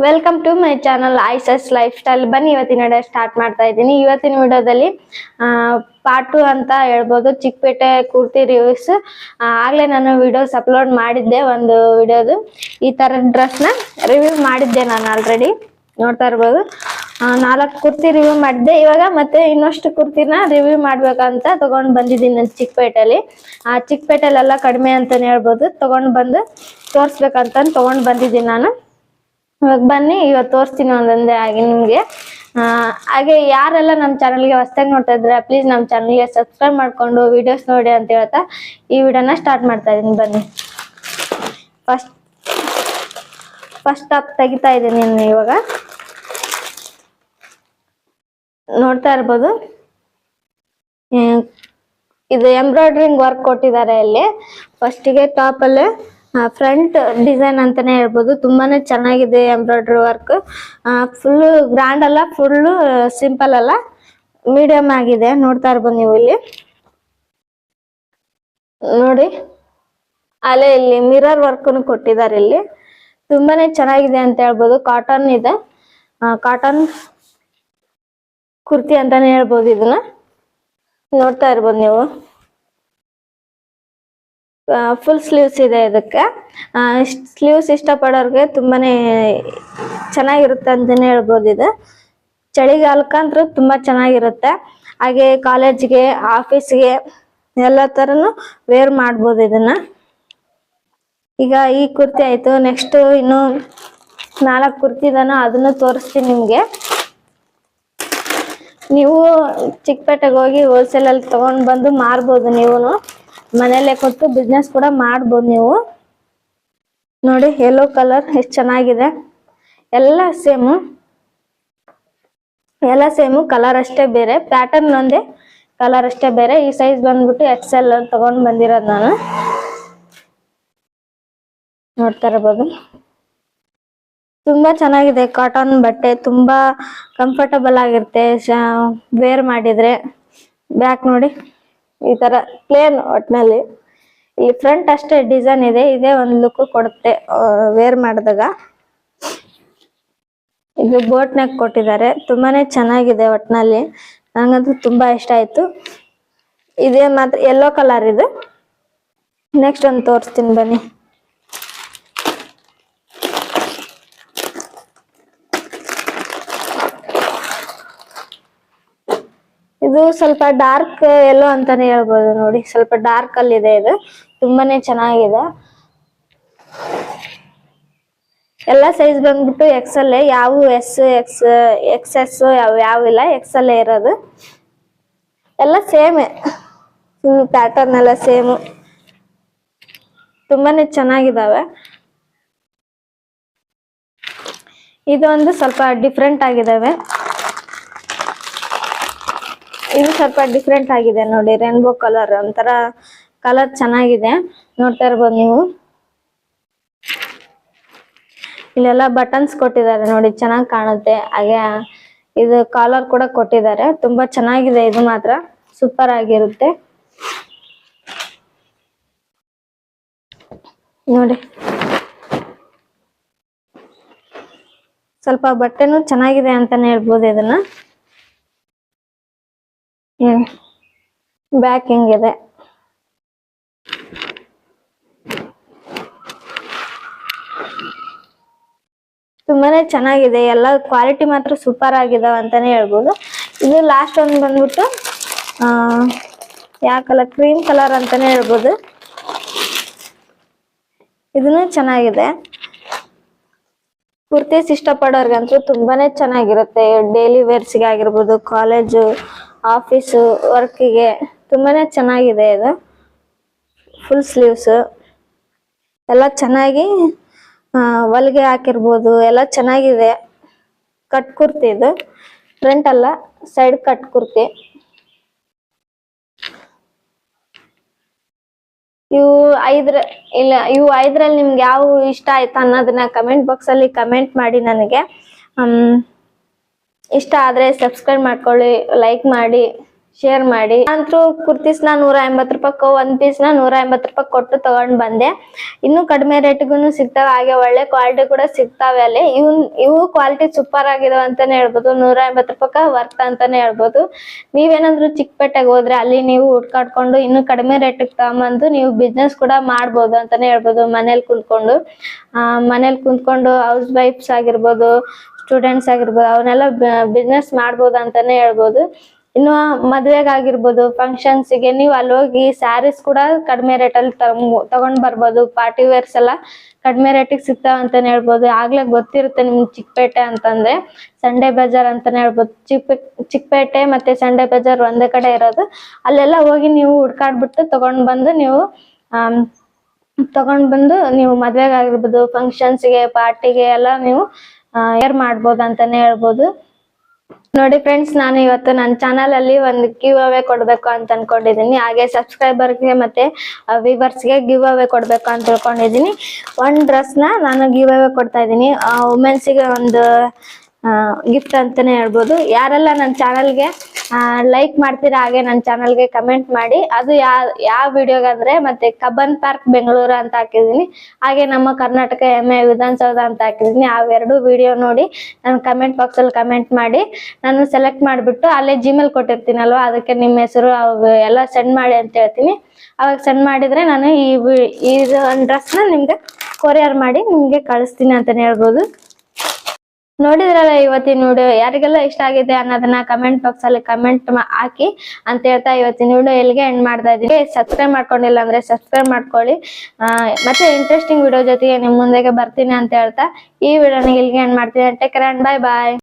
Welcome to my channel ಐಸಸ್ lifestyle. ಬನ್ನಿ ಇವತ್ತಿನ ವಿಡಿಯೋ ಸ್ಟಾರ್ಟ್ ಮಾಡ್ತಾ ಇದ್ದೀನಿ. ಇವತ್ತಿನ ವಿಡಿಯೋದಲ್ಲಿ ಪಾರ್ಟ್ 2 ಅಂತ ಹೇಳ್ಬೋದು, ಚಿಕ್ಕಪೇಟೆ ಕುರ್ತಿ ರಿವ್ಯೂಸ್. ಆಗ್ಲೇ ನಾನು ವಿಡಿಯೋಸ್ ಅಪ್ಲೋಡ್ ಮಾಡಿದ್ದೆ, ಒಂದು ವಿಡಿಯೋದು ಈ ತರ ಡ್ರೆಸ್ ನ ರಿವ್ಯೂ ಮಾಡಿದ್ದೆ ನಾನು ಆಲ್ರೆಡಿ, ನೋಡ್ತಾ ಇರ್ಬೋದು. 4 ಕುರ್ತಿ ರಿವ್ಯೂ ಮಾಡಿದ್ದೆ. ಇವಾಗ ಮತ್ತೆ ಇನ್ನಷ್ಟು ಕುರ್ತಿನ ರಿವ್ಯೂ ಮಾಡ್ಬೇಕಂತ ತಗೊಂಡ್ ಬಂದಿದ್ದೀನಿ ಚಿಕ್ಕಪೇಟೆಯಲ್ಲಿ. ಚಿಕ್ಕಪೇಟೆಲೆಲ್ಲ ಕಡಿಮೆ ಅಂತಾನೆ ಹೇಳ್ಬೋದು. ತಗೊಂಡ್ ಬಂದು ತೋರ್ಸ್ಬೇಕಂತ ತಗೊಂಡ್ ಬಂದಿದ್ದೀನಿ ನಾನು. ಇವಾಗ ಬನ್ನಿ ಇವತ್ತು ತೋರಿಸ್ತೀನಿ ಒಂದೊಂದೇ ಆಗಿ ನಿಮಗೆ. ಹಾಗೆ ಯಾರೆಲ್ಲ ನಮ್ಮ ಚಾನಲ್ಗೆ ಹೊಸದಾಗಿ ನೋಡ್ತಾ ಇದ್ರೆ ಪ್ಲೀಸ್ ನಮ್ಮ ಚಾನಲ್ಗೆ ಸಬ್ಸ್ಕ್ರೈಬ್ ಮಾಡ್ಕೊಂಡು ವಿಡಿಯೋಸ್ ನೋಡಿ ಅಂತ ಹೇಳ್ತಾ ಈ ವಿಡಿಯೋನ ಸ್ಟಾರ್ಟ್ ಮಾಡ್ತಾ ಇದ್ದೀನಿ. ಬನ್ನಿ, ಫಸ್ಟ್ ಟಾಪ್ ತೆಗಿತಾ ಇದ್ದೀನಿ ಇವಾಗ. ನೋಡ್ತಾ ಇರ್ಬೋದು, ಇದು ಎಂಬ್ರಾಯ್ಡ್ರಿಂಗ್ ವರ್ಕ್ ಕೊಟ್ಟಿದ್ದಾರೆ ಇಲ್ಲಿ. ಫಸ್ಟಿಗೆ ಟಾಪ್ ಅಲ್ಲೇ ಫ್ರಂಟ್ ಡಿಸೈನ್ ಅಂತಾನೆ ಹೇಳ್ಬೋದು. ತುಂಬಾನೇ ಚೆನ್ನಾಗಿದೆ ಎಂಬ್ರಾಯ್ಡ್ರಿ ವರ್ಕ್. ಫುಲ್ ಗ್ರ್ಯಾಂಡ್ ಅಲ್ಲ, ಫುಲ್ ಸಿಂಪಲ್ ಅಲ್ಲ, ಮೀಡಿಯಂ ಆಗಿದೆ. ನೋಡ್ತಾ ಇರ್ಬೋದು ನೀವು ಇಲ್ಲಿ ನೋಡಿ. ಅಲ್ಲೇ ಇಲ್ಲಿ ಮಿರರ್ ವರ್ಕ್ ಕೊಟ್ಟಿದ್ದಾರೆ ಇಲ್ಲಿ. ತುಂಬಾನೇ ಚೆನ್ನಾಗಿದೆ ಅಂತ ಹೇಳ್ಬೋದು. ಕಾಟನ್ ಇದೆ, ಕಾಟನ್ ಕುರ್ತಿ ಅಂತಾನೆ ಹೇಳ್ಬೋದು ಇದನ್ನ. ನೋಡ್ತಾ ಇರ್ಬೋದು ನೀವು, ಫುಲ್ ಸ್ಲೀವ್ಸ್ ಇದೆ ಇದಕ್ಕೆ. ಸ್ಲೀವ್ಸ್ ಇಷ್ಟಪಡೋರ್ಗೆ ತುಂಬಾನೇ ಚೆನ್ನಾಗಿರುತ್ತೆ ಅಂತಾನೆ ಹೇಳ್ಬೋದು. ಇದು ಚಳಿಗಾಲಕ್ಕಂತೂ ತುಂಬಾ ಚೆನ್ನಾಗಿರುತ್ತೆ. ಹಾಗೆ ಕಾಲೇಜ್ಗೆ, ಆಫೀಸ್ಗೆ ಎಲ್ಲ ತರನು ವೇರ್ ಮಾಡ್ಬೋದು ಇದನ್ನ. ಈಗ ಈ ಕುರ್ತಿ ಆಯ್ತು. ನೆಕ್ಸ್ಟ್ ಇನ್ನು 4 ಕುರ್ತಿ ಇದಾನ, ಅದನ್ನು ತೋರಿಸ್ತೀನಿ ನಿಮ್ಗೆ. ನೀವು ಚಿಕ್ಕಪೇಟೆಗೆ ಹೋಗಿ ಹೋಲ್ಸೇಲ್ ಅಲ್ಲಿ ತಗೊಂಡ್ ಬಂದು ಮಾರ್ಬೋದು. ನೀವು ಮನೆಯಲ್ಲೇ ಕೊಟ್ಟು ಬಿಸ್ನೆಸ್ ಕೂಡ ಮಾಡ್ಬೋದು ನೀವು. ನೋಡಿ ಯೆಲ್ಲೋ ಕಲರ್ ಎಷ್ಟು ಚೆನ್ನಾಗಿದೆ. ಎಲ್ಲ ಸೇಮು ಕಲರ್ ಅಷ್ಟೇ ಬೇರೆ, ಪ್ಯಾಟರ್ನ್ ಒಂದೇ, ಕಲರ್ ಅಷ್ಟೇ ಬೇರೆ. ಈ ಸೈಜ್ ಬಂದ್ಬಿಟ್ಟು XL ತಗೊಂಡ್ ಬಂದಿರೋದು ನಾನು. ನೋಡ್ತಾ ಇರಬಹುದು, ತುಂಬಾ ಚೆನ್ನಾಗಿದೆ. ಕಾಟನ್ ಬಟ್ಟೆ, ತುಂಬಾ ಕಂಫರ್ಟಬಲ್ ಆಗಿರುತ್ತೆ ವೇರ್ ಮಾಡಿದ್ರೆ. ಬ್ಯಾಕ್ ನೋಡಿ ಈ ತರ ಪ್ಲೇನ್, ಒಟ್ನಲ್ಲಿ ಇಲ್ಲಿ ಫ್ರಂಟ್ ಅಷ್ಟೇ ಡಿಸೈನ್ ಇದೆ. ಇದೇ ಒಂದು ಲುಕ್ ಕೊಡುತ್ತೆ ವೇರ್ ಮಾಡಿದಾಗ. ಇದು ಬೋಟ್ ನೆಕ್ ಕೊಟ್ಟಿದ್ದಾರೆ, ತುಂಬಾನೇ ಚೆನ್ನಾಗಿದೆ. ಒಟ್ನಲ್ಲಿ ನಂಗಂತೂ ತುಂಬಾ ಇಷ್ಟ ಆಯ್ತು. ಇದೇ ಮಾತ್ರ ಯೆಲ್ಲೋ ಕಲರ್ ಇದು. ನೆಕ್ಸ್ಟ್ ಒಂದು ತೋರಿಸ್ತೀನಿ ಬನ್ನಿ. ಇದು ಸ್ವಲ್ಪ ಡಾರ್ಕ್ ಯೆಲ್ಲೋ ಅಂತಾನೆ ಹೇಳ್ಬೋದು. ನೋಡಿ ಸ್ವಲ್ಪ ಡಾರ್ಕ್ ಅಲ್ಲಿ ಇದೆ. ಇದು ತುಂಬಾನೇ ಚೆನ್ನಾಗಿದೆ. ಎಲ್ಲ ಸೈಜ್ ಬಂದ್ಬಿಟ್ಟು XL, ಯಾವ XS ಯಾವಿಲ್ಲ, XL ಇರೋದು. ಎಲ್ಲ ಸೇಮ್, ಪ್ಯಾಟರ್ನ್ ಎಲ್ಲ ಸೇಮ್, ತುಂಬಾನೇ ಚೆನ್ನಾಗಿದಾವೆ. ಇದೊಂದು ಸ್ವಲ್ಪ ಡಿಫ್ರೆಂಟ್ ಆಗಿದಾವೆ. ಇದು ಸ್ವಲ್ಪ ಡಿಫ್ರೆಂಟ್ ಆಗಿದೆ ನೋಡಿ, ರೇನ್ಬೋ ಕಲರ್, ಒಂಥರ ಕಲರ್ ಚೆನ್ನಾಗಿದೆ. ನೋಡ್ತಾ ಇರ್ಬೋದು ನೀವು. ಇಲ್ಲೆಲ್ಲ ಬಟನ್ಸ್ ಕೊಟ್ಟಿದ್ದಾರೆ ನೋಡಿ, ಚೆನ್ನಾಗಿ ಕಾಣುತ್ತೆ. ಹಾಗೆ ಇದು ಕಾಲರ್ ಕೂಡ ಕೊಟ್ಟಿದ್ದಾರೆ. ತುಂಬಾ ಚೆನ್ನಾಗಿದೆ. ಇದು ಮಾತ್ರ ಸೂಪರ್ ಆಗಿರುತ್ತೆ ನೋಡಿ. ಸ್ವಲ್ಪ ಬಟ್ಟೆನೂ ಚೆನ್ನಾಗಿದೆ ಅಂತಾನೆ ಹೇಳ್ಬೋದು ಇದನ್ನ. ಬ್ಯಾಕ್ ಹಿಂಗಿದೆ. ತುಂಬಾನೇ ಚೆನ್ನಾಗಿದೆ. ಎಲ್ಲ ಕ್ವಾಲಿಟಿ ಮಾತ್ರ ಸೂಪರ್ ಆಗಿದಾವ ಅಂತಾನೆ ಹೇಳ್ಬೋದು. ಇದು ಲಾಸ್ಟ್ ಒಂದು ಬಂದ್ಬಿಟ್ಟು ಯಾವ ಕಲರ್, ಕ್ರೀಮ್ ಕಲರ್ ಅಂತಾನೆ ಹೇಳ್ಬೋದು. ಇದನ್ನು ಚೆನ್ನಾಗಿದೆ. ಕುರ್ತೀಸ್ ಇಷ್ಟಪಡೋರ್ಗಂತೂ ತುಂಬಾನೇ ಚೆನ್ನಾಗಿರುತ್ತೆ. ಡೈಲಿ ವೇರ್ಸ್ಗೆ ಆಗಿರ್ಬೋದು, ಕಾಲೇಜು, ಆಫೀಸು ವರ್ಕಿಗೆ ತುಂಬಾನೇ ಚೆನ್ನಾಗಿದೆ. ಇದು ಫುಲ್ ಸ್ಲೀವ್ಸ್ ಎಲ್ಲ ಚೆನ್ನಾಗಿ ಹೊಲಿಗೆ ಹಾಕಿರ್ಬೋದು. ಎಲ್ಲ ಚೆನ್ನಾಗಿದೆ. ಕಟ್ ಕುರ್ತಿ ಇದು, ಫ್ರಂಟ್ ಅಲ್ಲ, ಸೈಡ್ ಕಟ್ ಕುರ್ತಿ. ಇವು 5ರಲ್ಲಿ ನಿಮ್ಗೆ ಯಾವ ಇಷ್ಟ ಆಯ್ತಾ ಅನ್ನೋದನ್ನ ಕಮೆಂಟ್ ಬಾಕ್ಸ್ ಅಲ್ಲಿ ಕಮೆಂಟ್ ಮಾಡಿ ನನಗೆ. ಇಷ್ಟ ಆದ್ರೆ ಸಬ್ಸ್ಕ್ರೈಬ್ ಮಾಡ್ಕೊಳ್ಳಿ, ಲೈಕ್ ಮಾಡಿ, ಶೇರ್ ಮಾಡಿ. ಅಂತೂ ಕುರ್ತೀಸ್ನ 180 ರೂಪಾಯಿ, ಒಂದ್ ಪೀಸ್ನ 180 ರೂಪಾಯಿ ಕೊಟ್ಟು ತಗೊಂಡ್ ಬಂದೆ. ಇನ್ನು ಕಡಿಮೆ ರೇಟ್ಗೂ ಸಿಗ್ತಾವೆ, ಹಾಗೆ ಒಳ್ಳೆ ಕ್ವಾಲಿಟಿ ಕೂಡ ಸಿಗ್ತಾವೆ ಅಲ್ಲಿ. ಇವು ಕ್ವಾಲಿಟಿ ಸೂಪರ್ ಆಗಿದಾವ ಅಂತಾನೆ ಹೇಳ್ಬೋದು. 180 ರೂಪಾಯಿ ವರ್ತ್ ಅಂತಾನೆ ಹೇಳ್ಬೋದು. ನೀವೇನಾದ್ರು ಚಿಕ್ಕಪೇಟೆಗೆ ಹೋದ್ರೆ ಅಲ್ಲಿ ನೀವು ಹುಡ್ಕಾಡ್ಕೊಂಡು ಇನ್ನು ಕಡಿಮೆ ರೇಟಿಗೆ ತಗೊಂಬಂದು ನೀವು ಬಿಸ್ನೆಸ್ ಕೂಡ ಮಾಡ್ಬೋದು ಅಂತಾನೆ ಹೇಳ್ಬೋದು. ಮನೇಲಿ ಕುಂತ್ಕೊಂಡು ಹೌಸ್ ವೈಫ್ಸ್ ಆಗಿರ್ಬೋದು, ಸ್ಟೂಡೆಂಟ್ಸ್ ಆಗಿರ್ಬೋದು, ಅವನ್ನೆಲ್ಲ ಬಿಸ್ನೆಸ್ ಮಾಡ್ಬೋದು ಅಂತಾನೆ ಹೇಳ್ಬೋದು. ಇನ್ನು ಮದ್ವೆಗಾಗಿರ್ಬೋದು, ಫಂಕ್ಷನ್ಸ್ಗೆ ನೀವು ಅಲ್ಲಿ ಹೋಗಿ ಸ್ಯಾರೀಸ್ ಕೂಡ ಕಡಿಮೆ ರೇಟಲ್ಲಿ ತಗೊಂಡ್ ಬರ್ಬೋದು. ಪಾರ್ಟಿ ವೇರ್ಸ್ ಎಲ್ಲ ಕಡಿಮೆ ರೇಟಿಗೆ ಸಿಗ್ತಾವ ಅಂತಾನೆ ಹೇಳ್ಬೋದು. ಆಗ್ಲೇ ಗೊತ್ತಿರುತ್ತೆ ನಿಮ್ಗೆ ಚಿಕ್ಕಪೇಟೆ ಅಂತಂದ್ರೆ ಸಂಡೆ ಬಜಾರ್ ಅಂತಾನೆ ಹೇಳ್ಬೋದು. ಚಿಕ್ಕಪೇಟೆ ಮತ್ತೆ ಸಂಡೆ ಬಜಾರ್ ಒಂದೇ ಕಡೆ ಇರೋದು. ಅಲ್ಲೆಲ್ಲ ಹೋಗಿ ನೀವು ಹುಡ್ಕಾಡ್ಬಿಟ್ಟು ತಗೊಂಡ್ ಬಂದು ನೀವು ಮದ್ವೆಗಾಗಿರ್ಬೋದು, ಫಂಕ್ಷನ್ಸ್ಗೆ, ಪಾರ್ಟಿಗೆ ಎಲ್ಲ ನೀವು ಏರ್ ಮಾಡ್ಬೋದು ಅಂತಾನೆ ಹೇಳ್ಬೋದು. ನೋಡಿ ಫ್ರೆಂಡ್ಸ್, ನಾನು ಇವತ್ತು ನನ್ನ ಚಾನಲ್ ಅಲ್ಲಿ ಒಂದು ಗಿವ್ ಅವೇ ಕೊಡ್ಬೇಕು ಅಂತ ಅನ್ಕೊಂಡಿದೀನಿ. ಹಾಗೆ ಸಬ್ಸ್ಕ್ರೈಬರ್ಗೆ ಮತ್ತೆ ವ್ಯೂವರ್ಸ್ಗೆ ಗಿವ್ ಅವೇ ಕೊಡ್ಬೇಕು ಅಂತ ತಿಳ್ಕೊಂಡಿದೀನಿ. ಒಂದು ಡ್ರೆಸ್ನ ನಾನು ಗಿವ್ ಅವೇ ಕೊಡ್ತಾ ಇದ್ದೀನಿ. ವುಮೆನ್ಸ್ಗೆ ಒಂದು ಗಿಫ್ಟ್ ಅಂತಾನೆ ಹೇಳ್ಬೋದು. ಯಾರೆಲ್ಲ ನನ್ನ ಚಾನಲ್ಗೆ ಲೈಕ್ ಮಾಡ್ತೀರಾ ಹಾಗೆ ನನ್ನ ಚಾನಲ್ಗೆ ಕಮೆಂಟ್ ಮಾಡಿ. ಅದು ಯಾವ ವಿಡಿಯೋಗಂದ್ರೆ ಮತ್ತೆ ಕಬ್ಬನ್ ಪಾರ್ಕ್ ಬೆಂಗಳೂರು ಅಂತ ಹಾಕಿದೀನಿ, ಹಾಗೆ ನಮ್ಮ ಕರ್ನಾಟಕ ಹೆಮ್ಮೆ ವಿಧಾನಸೌಧ ಅಂತ ಹಾಕಿದೀನಿ. ಅವೆರಡು ವಿಡಿಯೋ ನೋಡಿ ನಾನು ಕಮೆಂಟ್ ಬಾಕ್ಸ್ ಅಲ್ಲಿ ಕಮೆಂಟ್ ಮಾಡಿ ನಾನು ಸೆಲೆಕ್ಟ್ ಮಾಡಿಬಿಟ್ಟು ಅಲ್ಲೇ ಜಿಮೇಲ್ ಕೊಟ್ಟಿರ್ತೀನಲ್ವಾ, ಅದಕ್ಕೆ ನಿಮ್ಮ ಹೆಸರು ಎಲ್ಲ ಸೆಂಡ್ ಮಾಡಿ ಅಂತ ಹೇಳ್ತೀನಿ. ಅವಾಗ ಸೆಂಡ್ ಮಾಡಿದ್ರೆ ನಾನು ಈ ಒಂದು ಡ್ರೆಸ್ನ ನಿಮ್ಗೆ ಕೊರಿಯರ್ ಮಾಡಿ ನಿಮ್ಗೆ ಕಳಿಸ್ತೀನಿ ಅಂತಾನೆ ಹೇಳ್ಬೋದು. ನೋಡಿದ್ರಲ್ಲ ಇವತ್ತಿನ ವಿಡಿಯೋ, ಯಾರಿಗೆಲ್ಲ ಇಷ್ಟ ಆಗಿದೆ ಅನ್ನೋದನ್ನ ಕಮೆಂಟ್ ಬಾಕ್ಸ್ ಅಲ್ಲಿ ಕಮೆಂಟ್ ಹಾಕಿ ಅಂತ ಹೇಳ್ತಾ ಇವತ್ತಿನ ವಿಡಿಯೋ ಎಲ್ಲಿಗೆ ಎಂಡ್ ಮಾಡ್ತಾ ಇದ್ದೀನಿ. ಸಬ್ಸ್ಕ್ರೈಬ್ ಮಾಡ್ಕೊಂಡಿಲ್ಲ ಅಂದ್ರೆ ಸಬ್ಸ್ಕ್ರೈಬ್ ಮಾಡ್ಕೊಳ್ಳಿ. ಮತ್ತೆ ಇಂಟ್ರೆಸ್ಟಿಂಗ್ ವಿಡಿಯೋ ಜೊತೆಗೆ ನಿಮ್ ಮುಂದೆಗೆ ಬರ್ತೀನಿ ಅಂತ ಹೇಳ್ತಾ ಈ ವಿಡಿಯೋನ ಇಲ್ಲಿಗೆ ಎಂಡ್ ಮಾಡ್ತೀನಿ. Take care and bye bye.